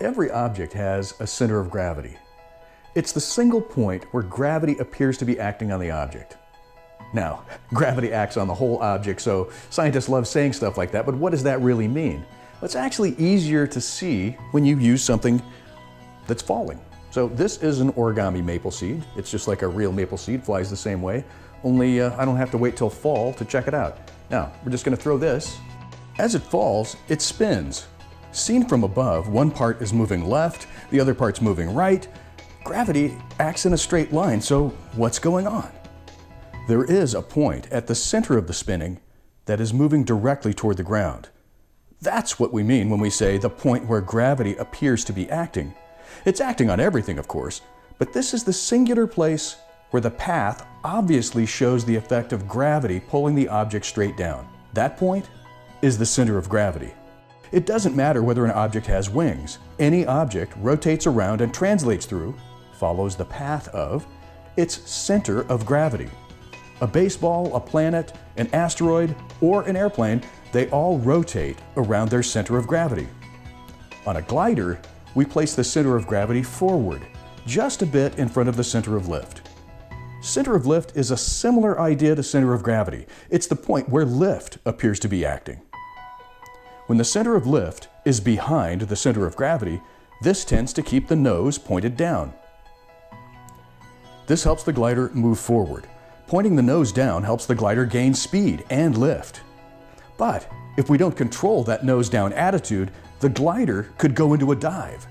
Every object has a center of gravity. It's the single point where gravity appears to be acting on the object. Now, gravity acts on the whole object, so scientists love saying stuff like that, but what does that really mean? Well, it's actually easier to see when you use something that's falling. So this is an origami maple seed. It's just like a real maple seed, flies the same way, only I don't have to wait till fall to check it out. Now, we're just going to throw this. As it falls, it spins. Seen from above, one part is moving left, the other part's moving right. Gravity acts in a straight line, so what's going on? There is a point at the center of the spinning that is moving directly toward the ground. That's what we mean when we say the point where gravity appears to be acting. It's acting on everything, of course, but this is the singular place where the path obviously shows the effect of gravity pulling the object straight down. That point is the center of gravity. It doesn't matter whether an object has wings. Any object rotates around and translates through, follows the path of, its center of gravity. A baseball, a planet, an asteroid, or an airplane, they all rotate around their center of gravity. On a glider, we place the center of gravity forward, just a bit in front of the center of lift. Center of lift is a similar idea to center of gravity. It's the point where lift appears to be acting. When the center of lift is behind the center of gravity, this tends to keep the nose pointed down. This helps the glider move forward. Pointing the nose down helps the glider gain speed and lift. But if we don't control that nose down attitude, the glider could go into a dive.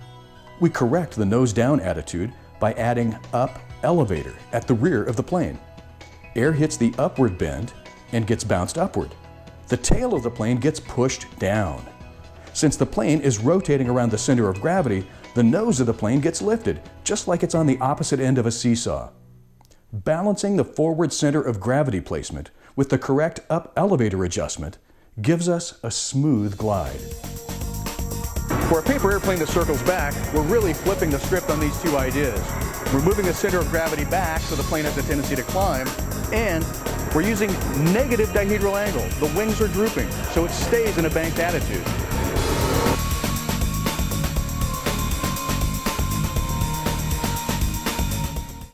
We correct the nose down attitude by adding up elevator at the rear of the plane. Air hits the upward bend and gets bounced upward. The tail of the plane gets pushed down. Since the plane is rotating around the center of gravity, the nose of the plane gets lifted, just like it's on the opposite end of a seesaw. Balancing the forward center of gravity placement with the correct up elevator adjustment gives us a smooth glide. For a paper airplane that circles back, we're really flipping the script on these two ideas. We're moving the center of gravity back so the plane has a tendency to climb, and we're using negative dihedral angle. The wings are drooping, so it stays in a banked attitude.